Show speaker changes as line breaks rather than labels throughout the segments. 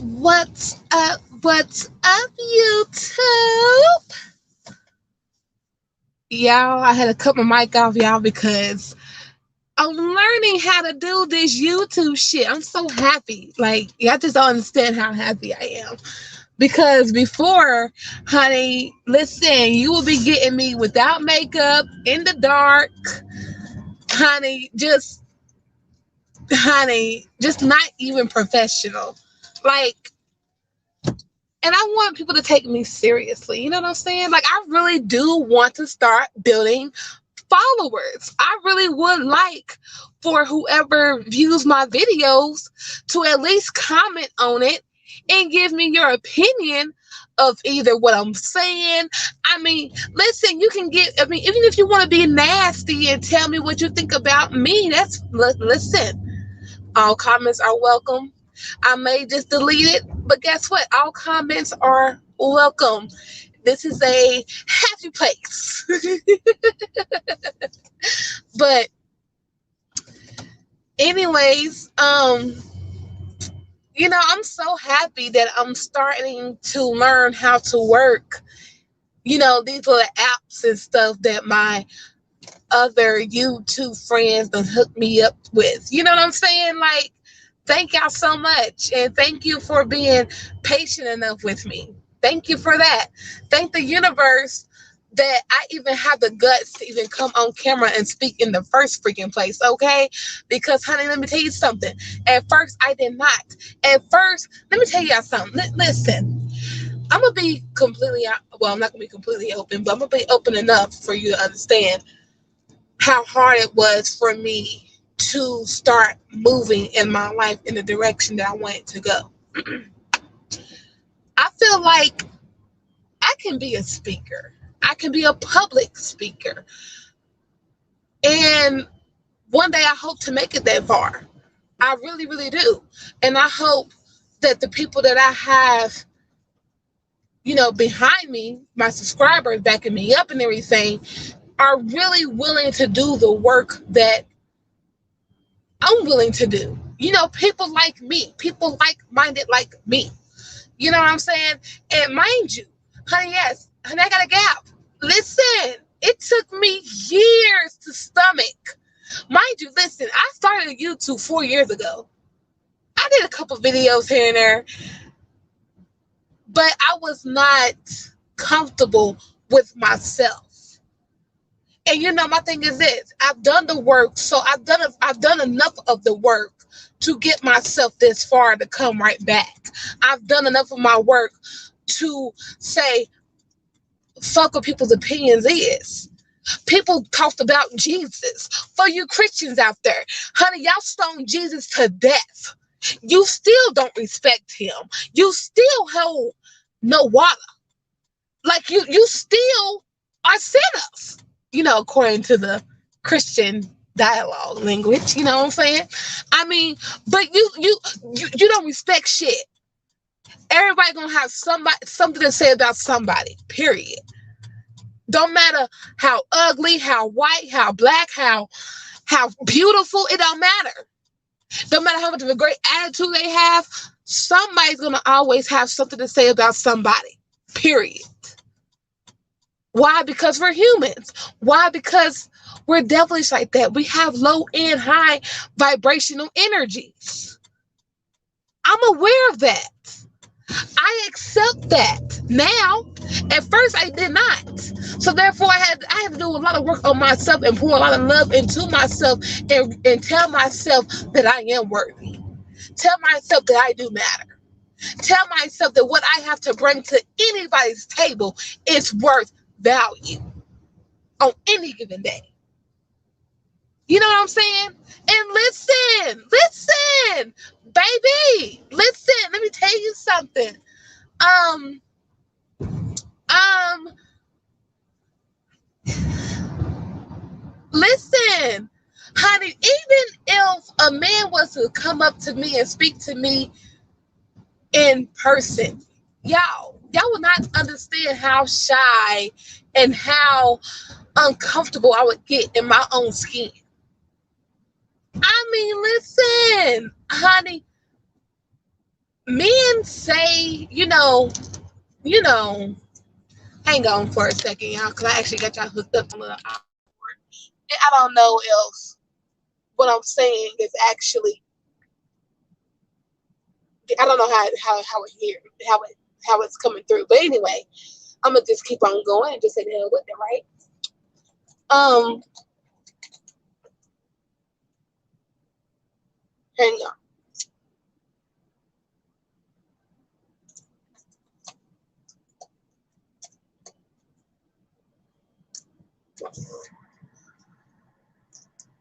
What's up? What's up, YouTube? Y'all, I had to cut my mic off, y'all, because I'm learning how to do this YouTube shit. I'm so happy. Like, y'all just don't understand how happy I am. Because before, honey, listen, you will be getting me without makeup, in the dark, honey, just not even professional. Like, and I want people to take me seriously. You know what I'm saying? Like, I really do want to start building followers. I really would like for whoever views my videos to at least comment on it and give me your opinion of either what I'm saying. I mean, listen, you can get, I mean, even if you want to be nasty and tell me what you think about me, listen, all comments are welcome. I may just delete it, but guess what? All comments are welcome. This is a happy place. But anyways, I'm so happy that I'm starting to learn how to work, these little apps and stuff that my other YouTube friends done hooked me up with. You know what I'm saying? Like, thank y'all so much. And thank you for being patient enough with me. Thank you for that. Thank the universe that I even have the guts to even come on camera and speak in the first freaking place, okay? Because, honey, let me tell you something. At first, I did not. At first, let me tell y'all something. Listen, I'm going to be completely, well, I'm not going to be completely open, but I'm going to be open enough for you to understand how hard it was for me to start moving in my life in the direction that I wanted to go. I feel like I can be a speaker. I can be a public speaker. And one day I hope to make it that far. I really, really do. And I hope that the people that I have, behind me, my subscribers backing me up and everything, are really willing to do the work that I'm willing to do. People like me, people like minded like me. You know what I'm saying? And mind you, honey, yes, honey, I got a gap. Listen, it took me years to stomach. Mind you, listen, I started YouTube 4 years ago. I did a couple videos here and there, but I was not comfortable with myself. And my thing is this: I've done the work, so I've done enough of the work to get myself this far to come right back. I've done enough of my work to say, fuck what people's opinions is. People talked about Jesus. For you Christians out there, honey, y'all stoned Jesus to death. You still don't respect him. You still hold no water. Like you still are sinners. According to the Christian dialogue language, you know what I'm saying? I mean, but you don't respect shit. Everybody gonna have something to say about somebody, period. Don't matter how ugly, how white, how black, how beautiful, it don't matter. Don't matter how much of a great attitude they have, somebody's gonna always have something to say about somebody, period. Why? Because we're humans. Why? Because we're devilish like that. We have low and high vibrational energies. I'm aware of that. I accept that now. At first, I did not. So therefore, I had to do a lot of work on myself and pour a lot of love into myself and tell myself that I am worthy. Tell myself that I do matter. Tell myself that what I have to bring to anybody's table is worth value on any given day. You know what I'm saying? And listen, baby, listen, let me tell you something. Um, um, Listen, honey, even if a man was to come up to me and speak to me in person, y'all would not understand how shy and how uncomfortable I would get in my own skin. I mean, listen, honey, men say, you know, hang on for a second, y'all, because I actually got y'all hooked up a little. I don't know if what I'm saying is actually, I don't know how it here, how it's coming through. But anyway, I'm gonna just keep on going and just say the hell with it, right? Um, hang on.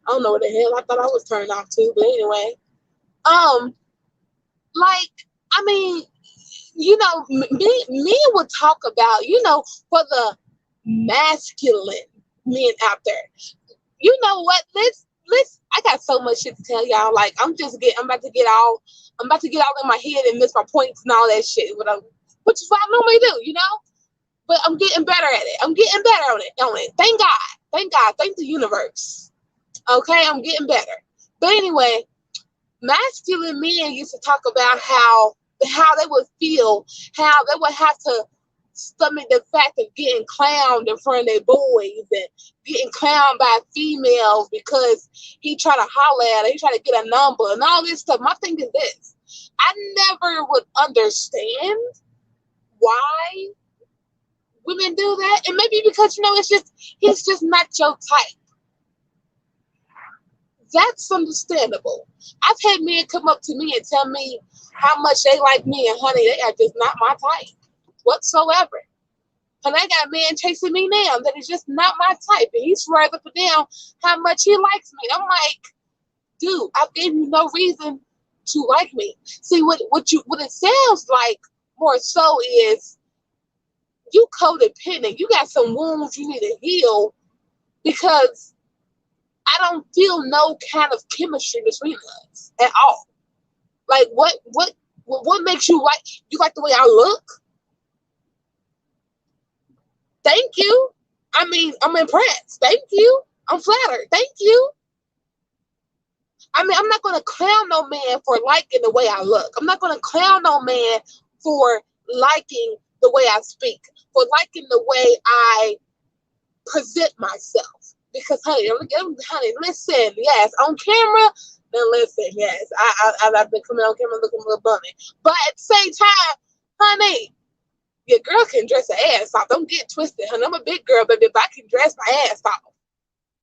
I don't know what the hell I thought I was turned off to, but anyway, um, like I mean, me would talk about, for the masculine men out there. You know what? Let's. I got so much shit to tell y'all. Like I'm about to get all in my head and miss my points and all that shit. Which is what I normally do, But I'm getting better at it. I'm getting better on it. Thank God. Thank God. Thank the universe. Okay, I'm getting better. But anyway, masculine men used to talk about how they would feel, how they would have to stomach the fact of getting clowned in front of their boys and getting clowned by females because he tried to holler at her, he tried to get a number and all this stuff. My thing is this. I never would understand why women do that. And maybe because he's just not your type. That's understandable. I've had men come up to me and tell me how much they like me, and honey, they are just not my type whatsoever. And I got a man chasing me now that is just not my type, and he's right up and down how much he likes me. I'm like, dude, I've given you no reason to like me. See, what it sounds like more so is you codependent. You got some wounds you need to heal because I don't feel no kind of chemistry between us at all. Like what makes you like the way I look? Thank you. I mean, I'm impressed. Thank you. I'm flattered. Thank you. I mean, I'm not gonna clown no man for liking the way I look. I'm not gonna clown no man for liking the way I speak, for liking the way I present myself. Because honey, listen, yes, on camera, then listen, yes, I've been coming on camera looking a little bummy, but at the same time, honey, your girl can dress her ass off. Don't get twisted, honey. I'm a big girl, baby. If I can dress my ass off,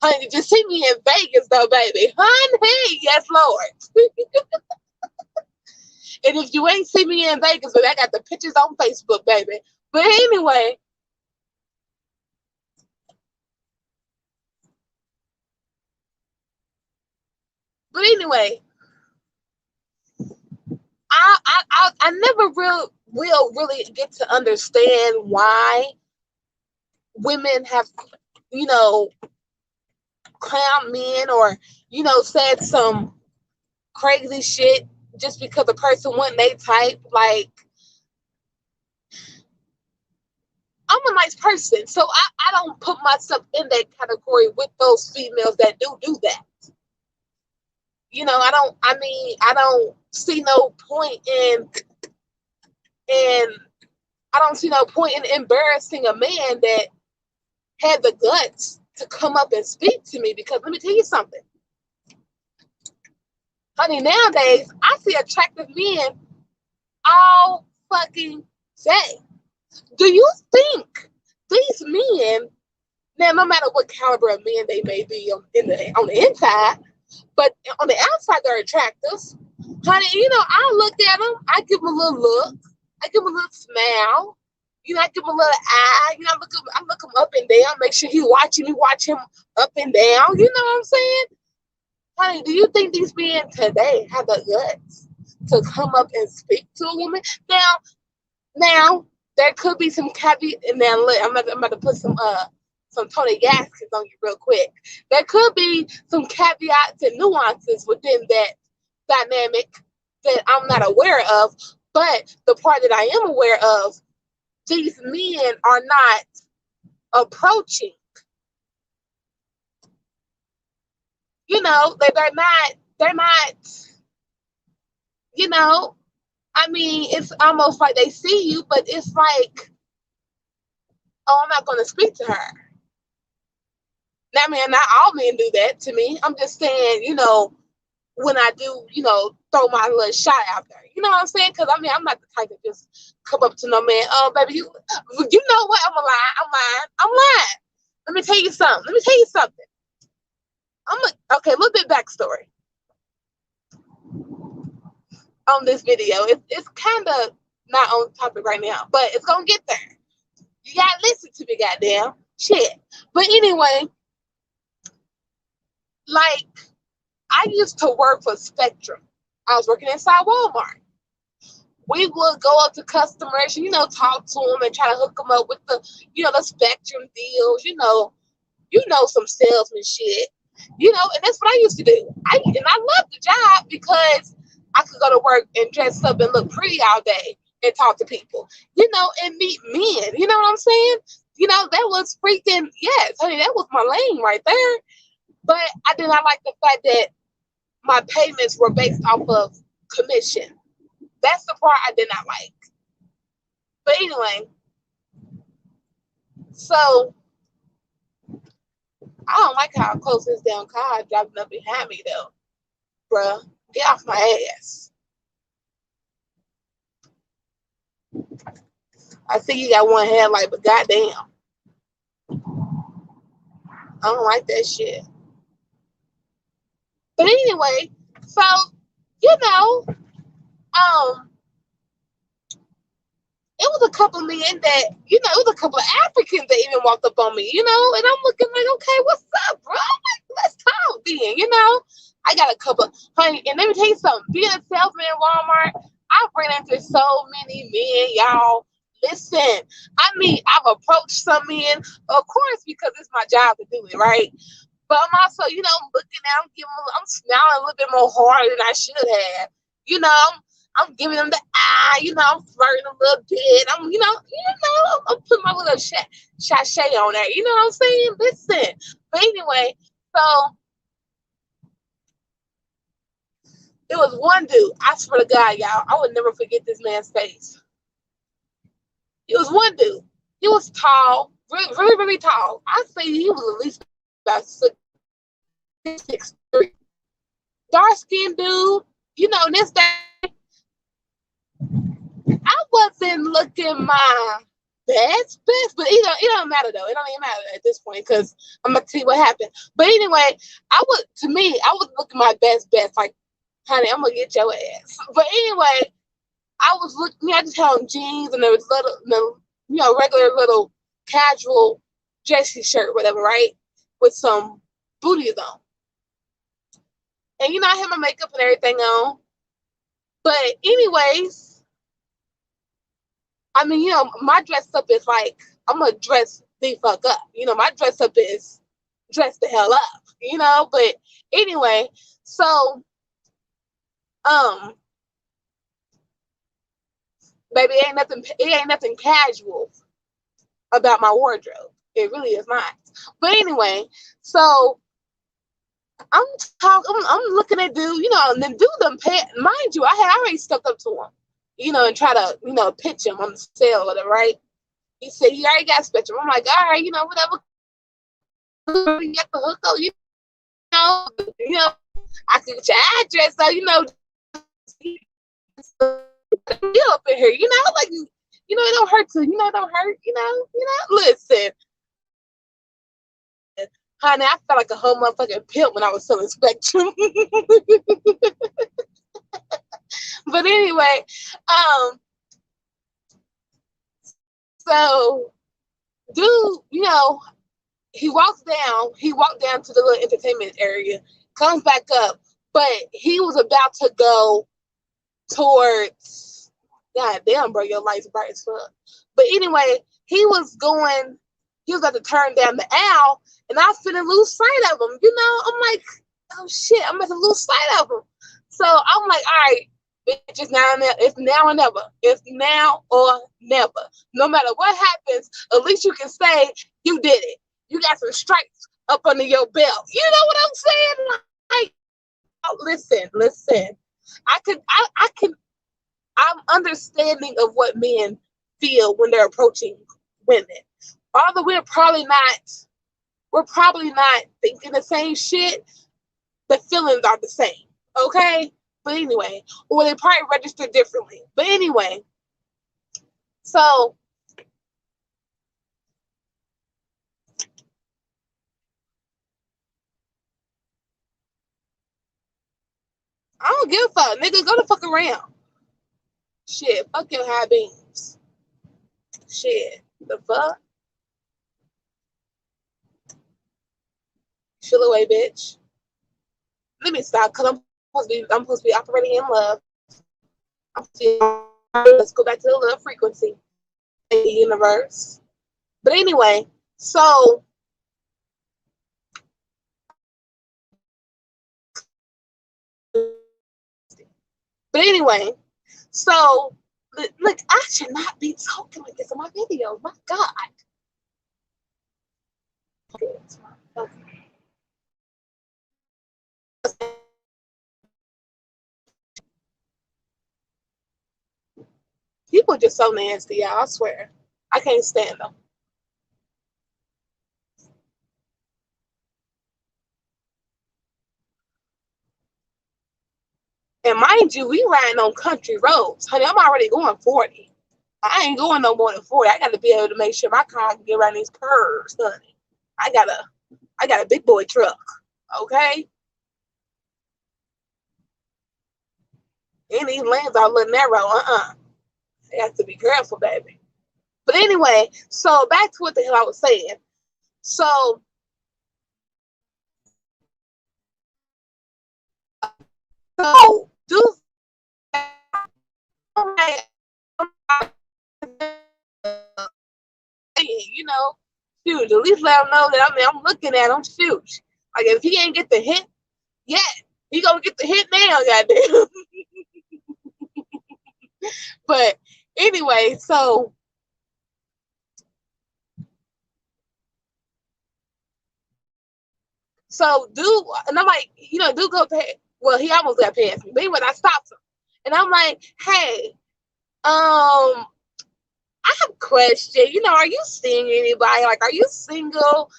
honey, just see me in Vegas, though, baby, honey. Yes, Lord. And if you ain't see me in Vegas, but I got the pictures on Facebook, baby. But anyway, but anyway, I never will really get to understand why women have, you know, clown men or, said some crazy shit just because a person wasn't they type. Like, I'm a nice person, so I don't put myself in that category with those females that do that. I don't see no point in I don't see no point in embarrassing a man that had the guts to come up and speak to me, because let me tell you something. Honey, nowadays I see attractive men all fucking day. Do you think these men, now no matter what caliber of men they may be on the inside, but on the outside they're attractive? Honey, I look at them, I give them a little look, I give them a little smile, I give him a little eye. I look him up and down, make sure he watching me, watch him up and down. You know what I'm saying? Honey, do you think these men today have the guts to come up and speak to a woman? Now there could be some caveat. And now look, I'm about to put some Tony Gaskins on you real quick. There could be some caveats and nuances within that dynamic that I'm not aware of. But the part that I am aware of, these men are not approaching. They're not, you know, I mean, it's almost like they see you, but it's like, oh, I'm not going to speak to her. Now, man, not all men do that to me. I'm just saying, when I do, throw my little shot out there. You know what I'm saying? Because, I mean, I'm not the type to just come up to no man, oh, baby, you know what? I'm lying. I'm lying. Let me tell you something. Okay, a little bit backstory on this video. It's kind of not on topic right now, but it's going to get there. You got to listen to me, goddamn. Shit. But anyway, like, I used to work for Spectrum. I was working inside Walmart. We would go up to customers, talk to them and try to hook them up with the Spectrum deals, some salesman shit, and that's what I used to do. I loved the job because I could go to work and dress up and look pretty all day and talk to people, and meet men. You know what I'm saying? That was freaking, yes, honey, that was my lane right there. But I did not like the fact that my payments were based off of commission. That's the part I did not like. But anyway, so I don't like how close this damn car driving up behind me though. Bruh, get off my ass. I see you got one headlight, but goddamn. I don't like that shit. But anyway, so, it was a couple of men that, it was a couple of Africans that even walked up on me, and I'm looking like, okay, what's up, bro? Let's talk then. I got a couple, honey, and let me tell you something. Being a salesman in Walmart, I've ran into so many men, y'all. Listen, I mean, I've approached some men, of course, because it's my job to do it, right? But I'm also, looking out, I'm smiling a little bit more hard than I should have. I'm giving them the eye, I'm flirting a little bit. I'm putting my little sachet on there. You know what I'm saying? Listen. But anyway, so it was one dude. I swear to God, y'all, I would never forget this man's face. It was one dude. He was tall, really, really, really tall. I'd say he was at least about 6'3". Dark skinned dude, this day. I wasn't looking my best, but it don't matter though. It don't even matter at this point because I'm gonna tell you what happened. But anyway, I was looking my best. Like, honey, I'm gonna get your ass. But anyway, I was looking. I just had on jeans and there was regular little casual dressy shirt, whatever, right, with some booties on. And I had my makeup and everything on. But anyways, I mean, my dress up is like, I'm gonna dress the fuck up. My dress up is dress the hell up, but anyway, so, baby, it ain't nothing casual about my wardrobe. It really is not. But anyway, so I'm looking at dude, and then dude mind you, I had already stepped up to him, and try to, pitch him on the sale or whatever, right? He said he already got Spectrum. I'm like, all right, whatever. You got the hook up, I can get your address, so you up in here, like, it don't hurt to, it don't hurt, listen. Honey, I felt like a whole motherfucking pimp when I was selling Spectrum. But anyway, so dude, he walked down to the little entertainment area, comes back up, but he was about to go towards, god damn, bro, your light's bright as fuck. But anyway, he was about to turn down the aisle, and I was finna lose sight of him. I'm like, oh shit, I'm about to lose sight of him. So I'm like, all right, bitch, it's now or never. It's now or never. No matter what happens, at least you can say you did it. You got some stripes up under your belt. You know what I'm saying? Like, oh, listen. I I'm understanding of what men feel when they're approaching women. Although we're probably not thinking the same shit, the feelings are the same. Okay? But anyway, or they probably register differently. But anyway, so I don't give a fuck. Nigga, go the fuck around. Shit, fuck your high beams. Shit, the fuck? Chill away, bitch. Let me stop, cause I'm supposed to be operating in love. Let's go back to the love frequency in the universe. But anyway, so but anyway, so look, I should not be talking like this in my video. My God. People are just so nasty, y'all. I swear. I can't stand them. And mind you, we riding on country roads. Honey, I'm already going 40. I ain't going no more than 40. I gotta be able to make sure my car can get around these curves, honey. I got a big boy truck. Okay? And these lanes are a little narrow. You have to be careful, baby. But anyway, so back to what the hell I was saying. So do you know, shoot, at least let him know that I'm looking at him. Shoot, like if he ain't get the hit yet, he gonna get the hit now, goddamn. But anyway, so dude, and I'm like, dude go past. Well, he almost got past me, but anyway, I stopped him, and I'm like, hey, I have a question. Are you seeing anybody? Like, are you single?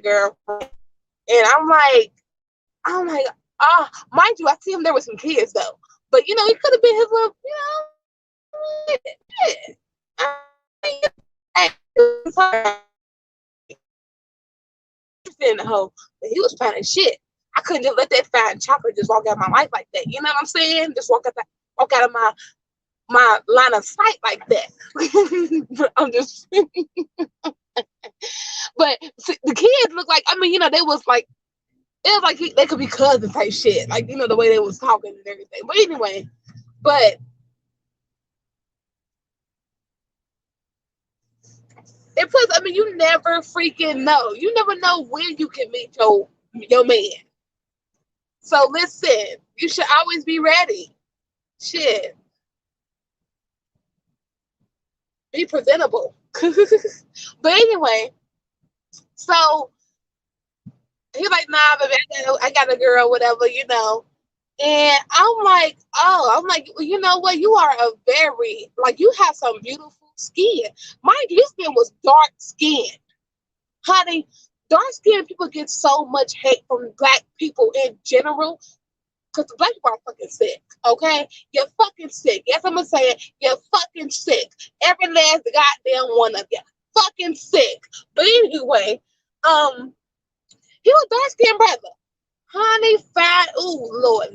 Girlfriend. And I'm like, mind you, I see him there with some kids though. But he could have been his little, yeah. In the hole, but he was fine as shit. I couldn't just let that fine chocolate just walk out of my life like that. You know what I'm saying? Just walk out of my line of sight like that. I'm just, but see, the kids look like, they was like, it was like they could be cousins type shit, like the way they was talking and everything. But anyway, but it plus, you never freaking know. You never know when you can meet your man. So listen, you should always be ready. Shit, be presentable. But anyway, so he's like, nah, baby, I got a girl, whatever, And I'm like, well, you know what? You are you have some beautiful skin. Mind you, his skin was dark skinned. Honey, dark skinned people get so much hate from black people in general because the black people are fucking sick, okay? You're fucking sick. Yes, I'm gonna say it. You're fucking sick. Every last goddamn one of you. Fucking sick. But anyway, he was dark skinned brother. Honey, fine. Ooh, Lord.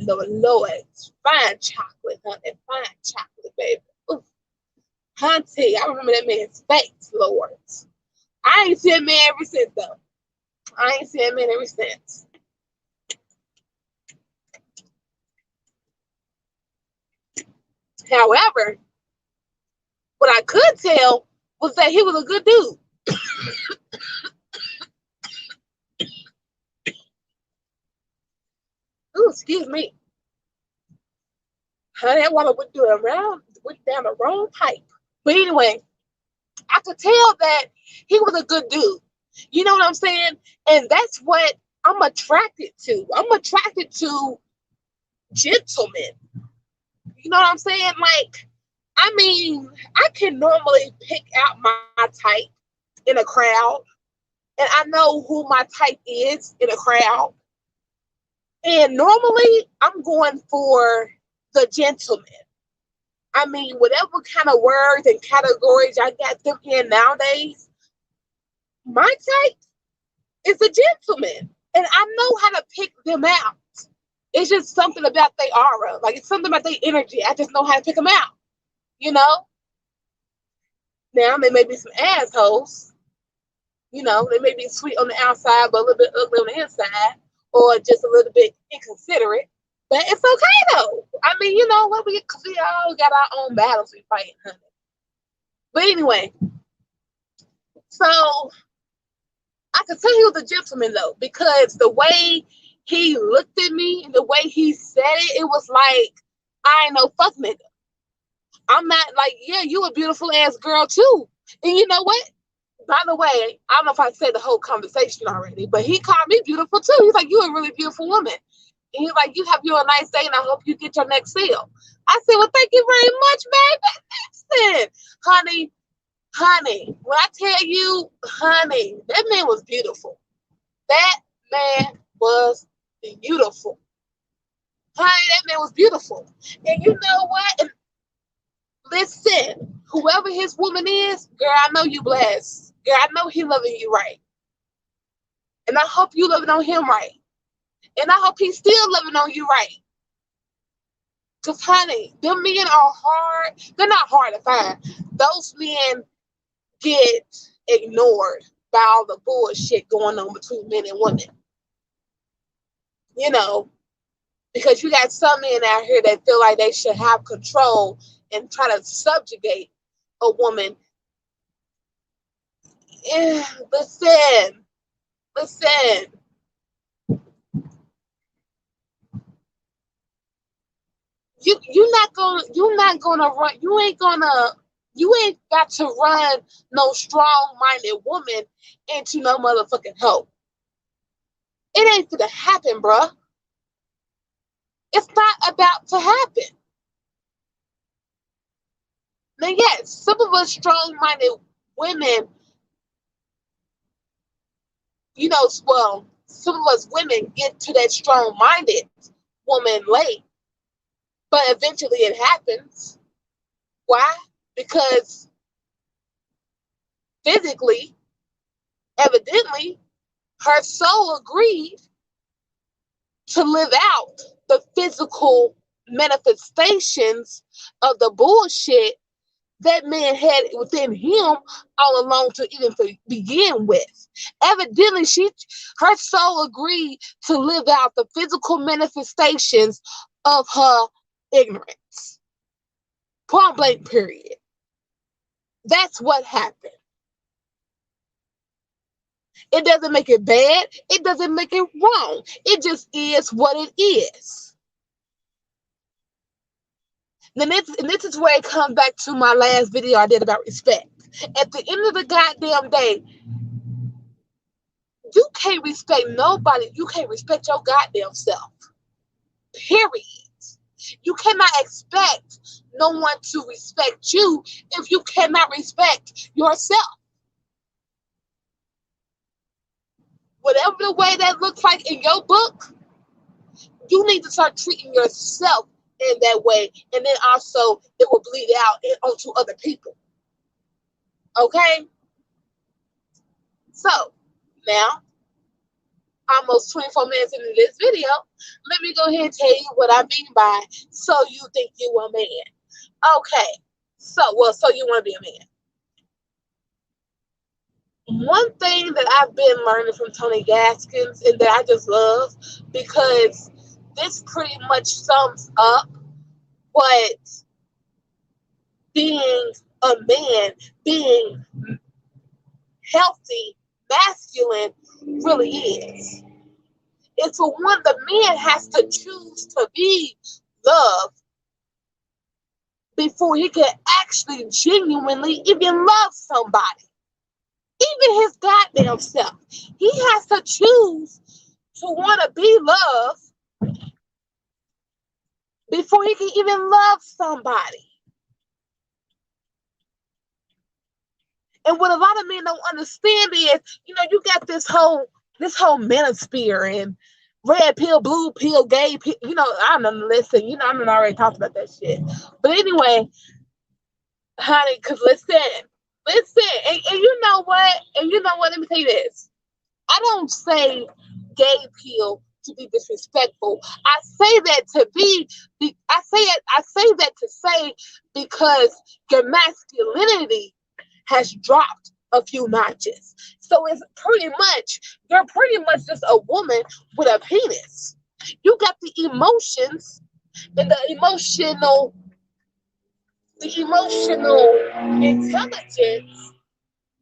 Fine chocolate, honey. Fine chocolate, baby. Ooh. Hunty, I remember that man's face, Lord. I ain't seen that man ever since, though. I ain't seen that man ever since. However, what I could tell was that he was a good dude. Ooh, excuse me. Honey, that water went down the wrong pipe. But anyway, I could tell that he was a good dude. You know what I'm saying? And that's what I'm attracted to. I'm attracted to gentlemen. You know what I'm saying? Like, I mean, I can normally pick out my type in a crowd, and I know who my type is in a crowd. And normally, I'm going for the gentleman. I mean, whatever kind of words and categories I got them in nowadays, my type is a gentleman. And I know how to pick them out. It's just something about their aura. Like, it's something about their energy. I just know how to pick them out. You know? Now, they may be some assholes. You know, they may be sweet on the outside, but a little bit ugly on the inside. Or just a little bit inconsiderate. But it's okay, though. I mean, you know what? We all got our own battles we fight, honey. But anyway, so I could tell he was a gentleman though, because the way he looked at me and the way he said it, it was like, I ain't no fuck nigga. I'm not like, yeah, you a beautiful ass girl too. And you know what? By the way, I don't know if I said the whole conversation already, but he called me beautiful too. He's like, you a really beautiful woman. And he's like, you have you a nice day and I hope you get your next sale. I said, well, thank you very much, baby. Listen, honey, when I tell you, honey, that man was beautiful. That man was beautiful. Honey, that man was beautiful. And you know what? And listen, whoever his woman is, girl, I know you blessed. Girl, I know he loving you right. And I hope you loving on him right. And I hope he's still loving on you right. Because, honey, them men are hard. They're not hard to find. Those men get ignored by all the bullshit going on between men and women. You know, because you got some men out here that feel like they should have control and try to subjugate a woman. Listen. You're not gonna run. You ain't got to run no strong-minded woman into no motherfucking hoe. It ain't gonna happen, bruh. It's not about to happen. Now, yes, some of us strong-minded women, you know, well, some of us women get to that strong-minded woman late, but eventually it happens. Why? Because physically, evidently, her soul agreed to live out the physical manifestations of the bullshit that man had within him all along to even begin with. Evidently, her soul agreed to live out the physical manifestations of her ignorance. Point blank, period. That's what happened. It doesn't make it bad. It doesn't make it wrong. It just is what it is. And this is where it comes back to my last video I did about respect. At the end of the goddamn day, you can't respect nobody. You can't respect your goddamn self. Period. You cannot expect no one to respect you if you cannot respect yourself. Whatever the way that looks like in your book, you need to start treating yourself in that way, and then also it will bleed out onto other people. Okay? So, now, almost 24 minutes into this video, let me go ahead and tell you what I mean by so you think you a man. Okay. So you want to be a man. One thing that I've been learning from Tony Gaskins and that I just love, because this pretty much sums up what being a man, being healthy, masculine really is. It's for one, the man has to choose to be loved before he can actually genuinely even love somebody. Even his goddamn self. He has to choose to want to be loved before he can even love somebody. And what a lot of men don't understand is, you got this whole manosphere and red pill, blue pill, gay pill. I don't know. Listen, I done already talked about that shit. But anyway, honey, because listen, and you know what? And you know what? Let me tell you this. I don't say gay pill to be disrespectful. I say that to I say that to say because your masculinity has dropped a few notches. So you're pretty much just a woman with a penis. You got the emotions and the emotional intelligence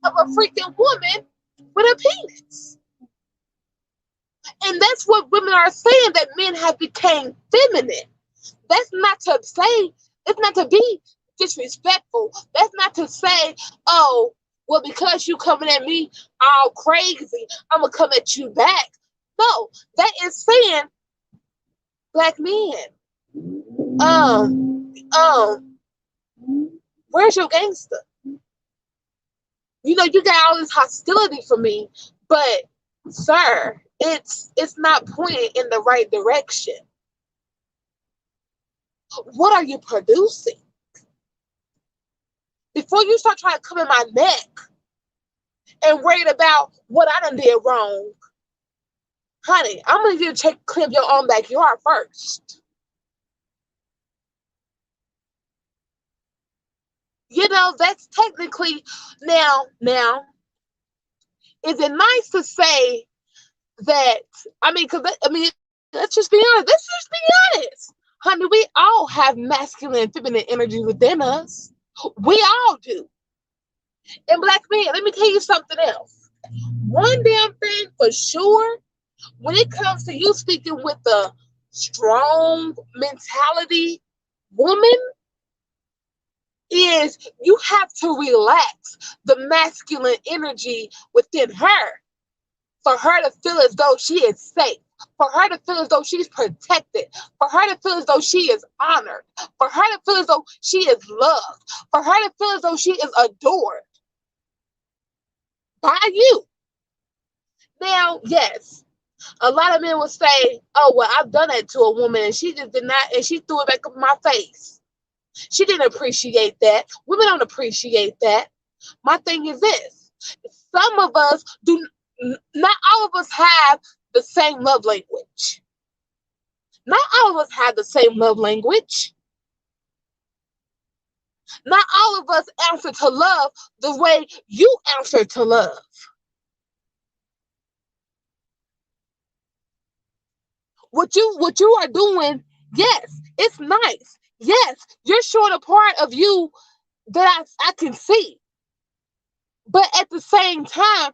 of a freaking woman with a penis. And that's what women are saying, that men have become feminine. That's not to say, it's not to be disrespectful. That's not to say, oh, well, because you coming at me all crazy, I'm gonna come at you back. No, that is saying, black men, um, where's your gangster? You got all this hostility for me, but sir, it's not pointing in the right direction. What are you producing? Before you start trying to come in my neck and worried about what I done did wrong, honey, I'm gonna need you to clean up your own backyard first. That's technically now. Is it nice to say that? Let's just be honest. Let's just be honest, honey. We all have masculine and feminine energy within us. We all do. And black men, let me tell you something else. One damn thing for sure, when it comes to you speaking with a strong mentality woman, is you have to relax the masculine energy within her for her to feel as though she is safe, for her to feel as though she's protected, for her to feel as though she is honored, for her to feel as though she is loved, for her to feel as though she is adored by you. Now, yes, a lot of men will say, oh, well, I've done that to a woman and she just did not, and she threw it back up in my face. She didn't appreciate that. Women don't appreciate that. My thing is this. Some of us do, not all of us have the same love language. Not all of us have the same love language. Not all of us answer to love the way you answer to love. What you are doing, yes, it's nice. Yes, you're showing a part of you that I can see. But at the same time,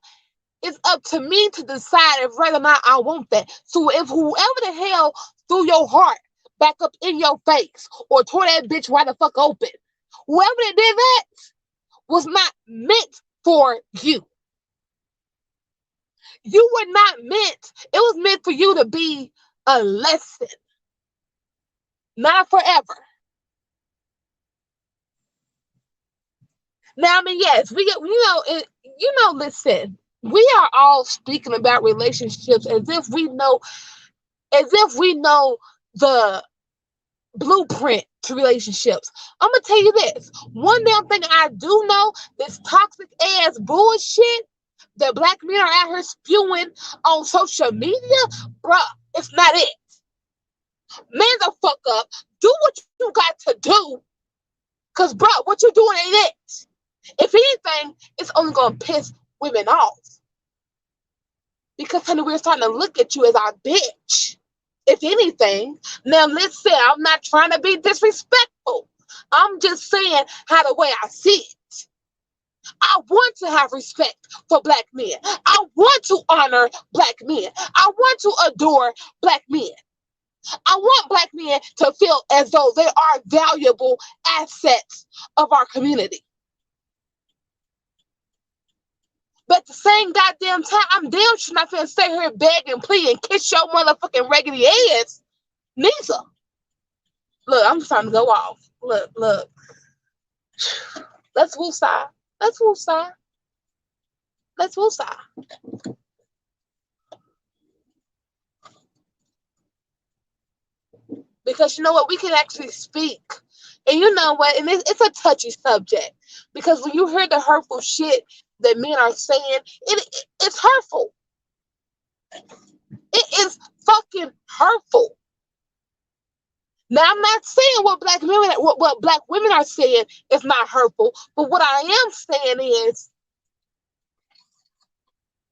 it's up to me to decide if whether or not I want that. So if whoever the hell threw your heart back up in your face or tore that bitch right the fuck open, whoever that did that was not meant for you. You were not meant. It was meant for you to be a lesson, not forever. Now, yes, we get, listen, we are all speaking about relationships as if we know the blueprint to relationships. I'm gonna tell you this. One damn thing I do know, this toxic ass bullshit that black men are out here spewing on social media, bruh, it's not it. Man the fuck up. Do what you got to do. Cause bruh, what you doing ain't it. If anything, it's only gonna piss women off. Because honey, we're starting to look at you as our bitch. If anything, now listen, I'm not trying to be disrespectful. I'm just saying how the way I see it. I want to have respect for black men. I want to honor black men. I want to adore black men. I want black men to feel as though they are valuable assets of our community. But at the same goddamn time, I'm damn sure not finna stay here beg and plead and kiss your motherfucking raggedy ass. Neither. Look, I'm just trying to go off. Look. Let's woosah. Let's woosah. Let's woosah. Because you know what? We can actually speak. And you know what? And it's a touchy subject. Because when you hear the hurtful shit that men are saying, it's hurtful. It is fucking hurtful. Now I'm not saying what black women are saying is not hurtful, but what I am saying is,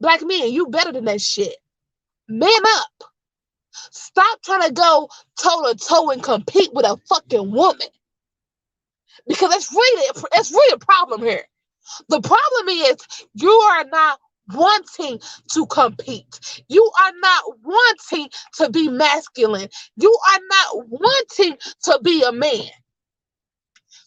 black men, you better than that shit. Man up. Stop trying to go toe to toe and compete with a fucking woman. Because that's really a problem here. The problem is you are not wanting to compete. You are not wanting to be masculine. You are not wanting to be a man.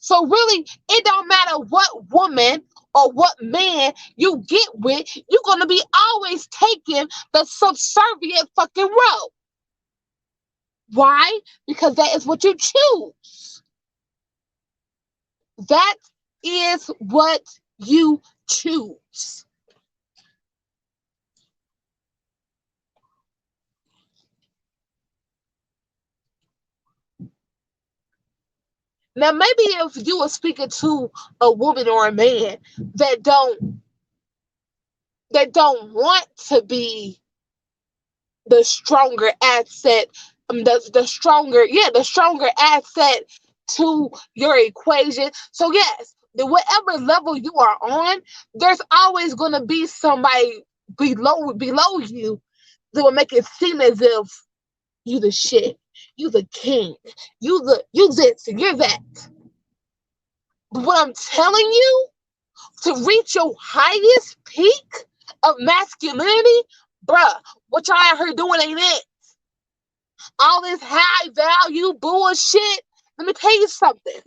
So really, it don't matter what woman or what man you get with, you're gonna be always taking the subservient fucking role. Why? Because that is what you choose. That is what you choose. Now, maybe if you were speaking to a woman or a man that don't want to be the stronger asset, the stronger asset to your equation. So yes, whatever level you are on, there's always going to be somebody below you that will make it seem as if you the shit, you the king, you this and you're that. But what I'm telling you, to reach your highest peak of masculinity, bruh, what y'all out here doing ain't it. All this high value bullshit. Let me tell you something.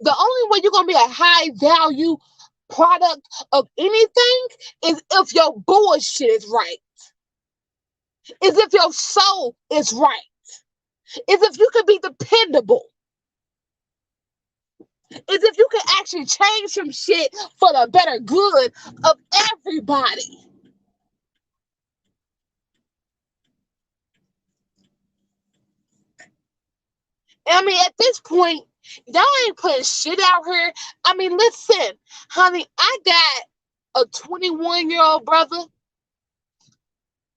The only way you're gonna be a high value product of anything is if your bullshit is right. Is if your soul is right. Is if you can be dependable. Is if you can actually change some shit for the better good of everybody. I mean, at this point, y'all ain't putting shit out here. I mean, listen, honey, I got a 21-year-old brother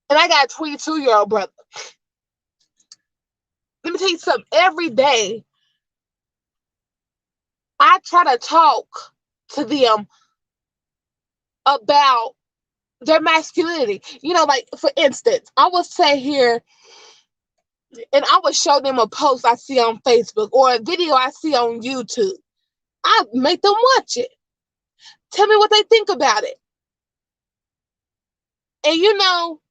and I got a 22-year-old brother. Let me tell you something. Every day, I try to talk to them about their masculinity. You know, like, for instance, I will say here, and I would show them a post I see on Facebook or a video I see on YouTube. I make them watch it. Tell me what they think about it. And you know,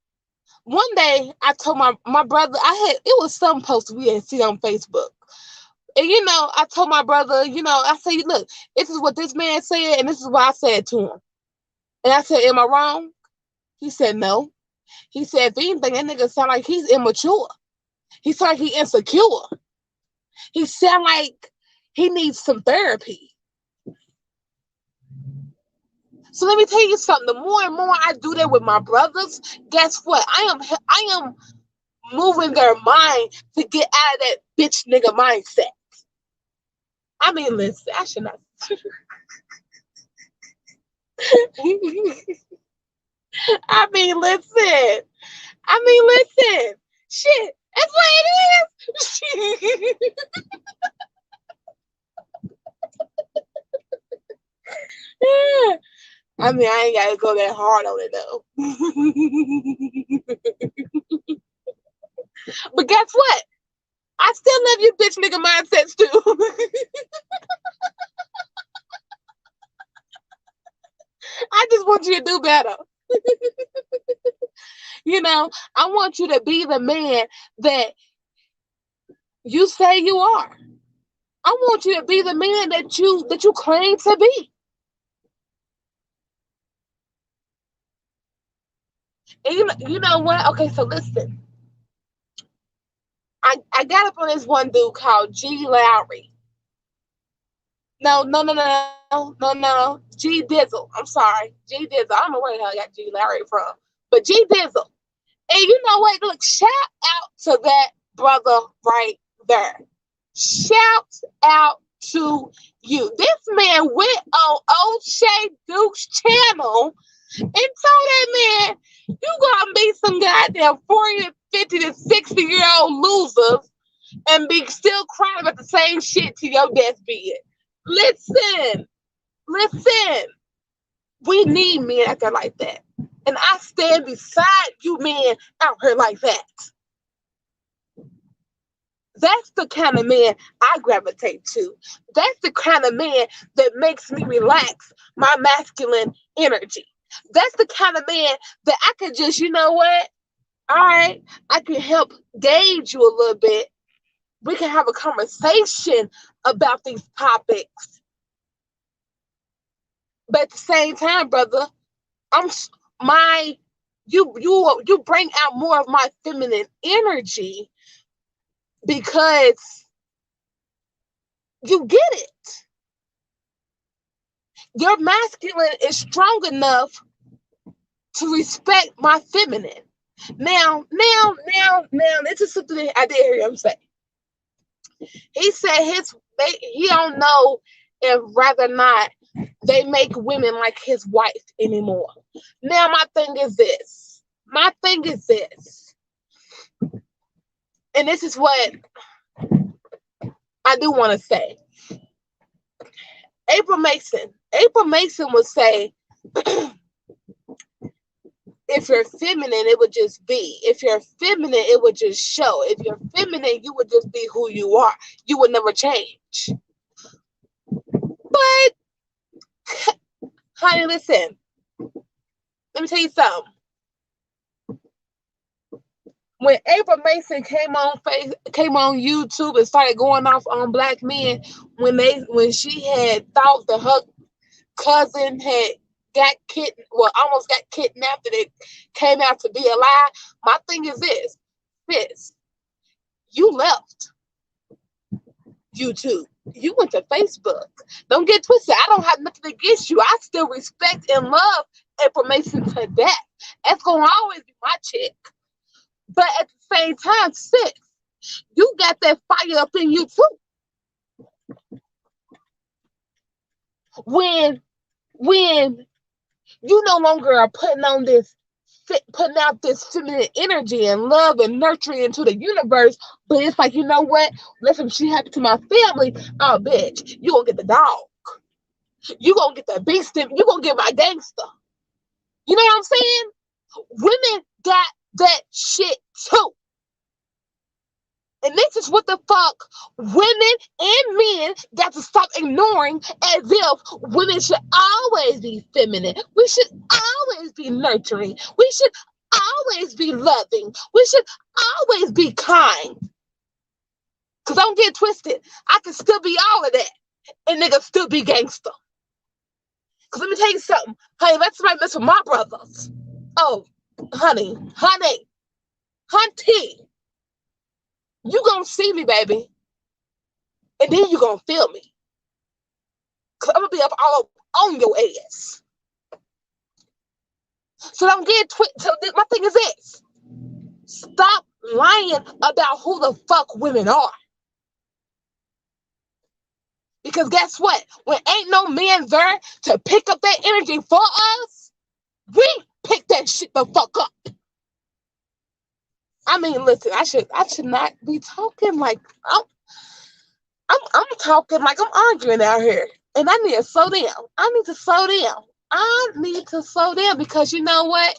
one day I told my brother, it was some post we had seen on Facebook. And you know, I told my brother, you know, I said, look, this is what this man said, and this is what I said to him. And I said, am I wrong? He said no. He said, if anything, that nigga sound like he's immature. He sound like he insecure. He sound like he needs some therapy. So let me tell you something. The more and more I do that with my brothers, guess what? I am moving their mind to get out of that bitch nigga mindset. I mean, listen, I should not. I mean, listen. Shit, that's what it is. I mean, I ain't gotta go that hard on it though. But guess what? I still love you, bitch nigga mindsets too. I just want you to do better. You know, I want you to be the man that you say you are. I want you to be the man that you claim to be. And you know what? Okay, so listen. I got up on this one dude called G Lowry. No, no, no, no, no, no, no. G Dizzle. I'm sorry. G Dizzle. I don't know where the hell I got G Lowry from. But G Dizzle. And you know what? Look, shout out to that brother right there. Shout out to you. This man went on O'Shea Duke's channel and told that man, you gonna be some goddamn 40 to 50 to 60-year-old losers and be still crying about the same shit to your deathbed. Listen, listen. We need men out there like that. And I stand beside you men out here like that. That's the kind of man I gravitate to. That's the kind of man that makes me relax my masculine energy. That's the kind of man that I could just, you know what? All right, I can help gauge you a little bit. We can have a conversation about these topics. But at the same time, brother, I'm my you bring out more of my feminine energy because you get it. Your masculine is strong enough to respect my feminine. Now, this is something I did hear him say. He said he don't know if rather not they make women like his wife anymore. Now, my thing is this, and this is what I do want to say. April Mason would say, if you're feminine, it would just be. If you're feminine, it would just show. If you're feminine, you would just be who you are. You would never change. But, honey, listen. Let me tell you something. When April Mason came on YouTube and started going off on black men, when she had thought that her cousin had almost got kidnapped and it came out to be a lie. My thing is this, you left YouTube. You went to Facebook. Don't get twisted. I don't have nothing against you. I still respect and love April Mason to death. That's gonna always be my chick. But at the same time, sis, you got that fire up in you too. When you no longer are putting out this feminine energy and love and nurturing into the universe, but it's like, you know what? Listen, she happened to my family. Oh, bitch, you gonna get the dog. You gonna get the beast. You gonna get my gangster. You know what I'm saying? Women got that shit too. And this is what the fuck women and men got to stop ignoring, as if women should always be feminine. We should always be nurturing. We should always be loving. We should always be kind. Because don't get twisted. I can still be all of that and nigga still be gangster. Because let me tell you something. Honey, let somebody mess with my brothers. Oh, honey. You gonna see me, baby. And then you gonna feel me. Because I'm gonna be up all up on your ass. So don't get twisted. So my thing is this. Stop lying about who the fuck women are. Because guess what? When ain't no man there to pick up that energy for us, we pick that shit the fuck up. I mean, listen, I should not be talking like I'm talking like I'm arguing out here. And I need to slow down. I need to slow down because you know what?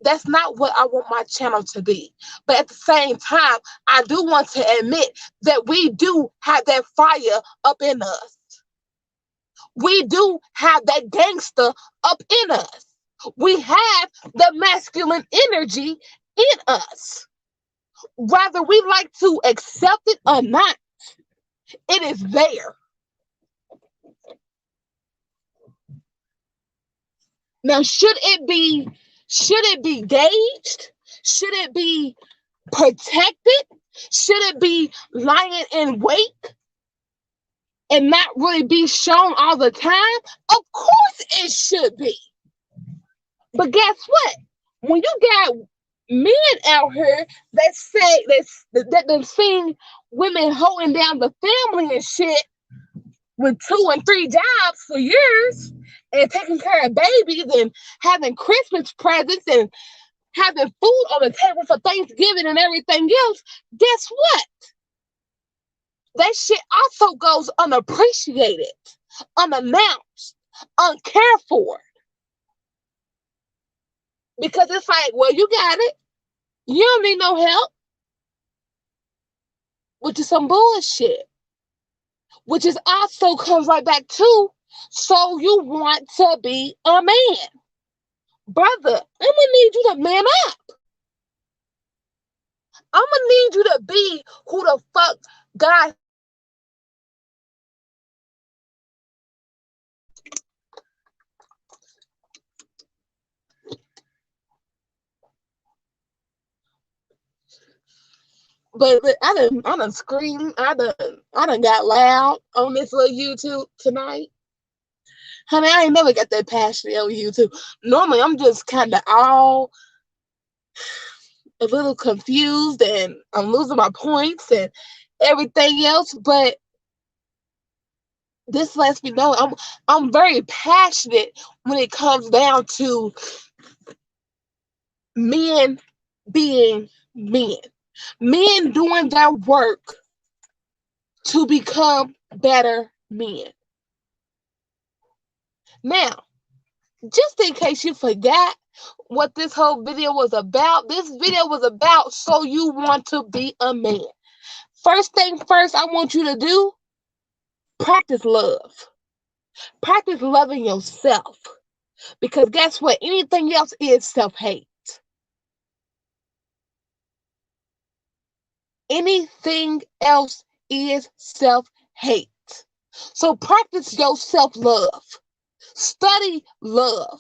That's not what I want my channel to be. But at the same time, I do want to admit that we do have that fire up in us. We do have that gangster up in us. We have the masculine energy in us. Whether we like to accept it or not, it is there. Now, should it be Should it be gauged? Should it be protected? Should it be lying in wait and not really be shown all the time? Of course it should be. But guess what? When you got men out here that say that they've seen women holding down the family and shit with 2 and 3 jobs for years and taking care of babies and having Christmas presents and having food on the table for Thanksgiving and everything else, guess what? That shit also goes unappreciated, unannounced, uncared for. Because it's like, well, you got it. You don't need no help. Which is some bullshit. Which is also comes right back to, so you want to be a man. Brother, I'm gonna need you to man up. I'm gonna need you to be who the fuck God. But I done screamed. I done got loud on this little YouTube tonight. Honey, I ain't never got that passionate on YouTube. Normally, I'm just kind of all a little confused and I'm losing my points and everything else. But this lets me know I'm very passionate when it comes down to men being men. Men doing their work to become better men. Now, just in case you forgot what this whole video was about, this video was about so you want to be a man. First thing first, I want you to do, practice love. Practice loving yourself. Because guess what? Anything else is self-hate. Anything else is self-hate. So practice your self-love. Study love.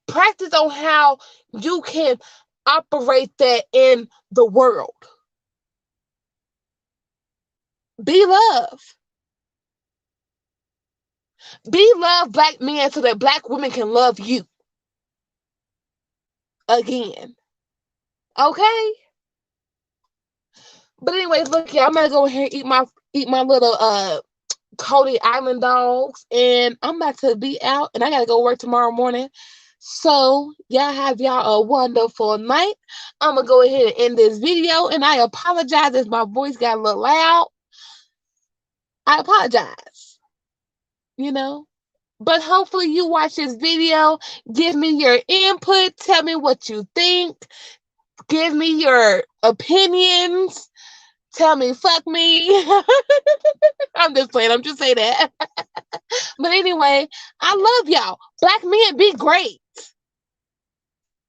Practice on how you can operate that in the world. Be love. Be love, black men, so that black women can love you again. Okay? But anyways, look here, I'm gonna go ahead and eat my little Cody Island dogs, and I'm about to be out, and I gotta go work tomorrow morning. So y'all have y'all a wonderful night. I'm gonna go ahead and end this video, and I apologize if my voice got a little loud. I apologize, you know. But hopefully you watch this video. Give me your input. Tell me what you think. Give me your opinions. Tell me, fuck me. I'm just playing. I'm just saying that. But anyway, I love y'all. Black men be great.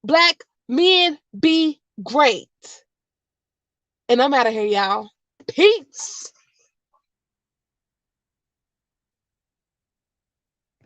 Black men be great. And I'm out of here, y'all. Peace.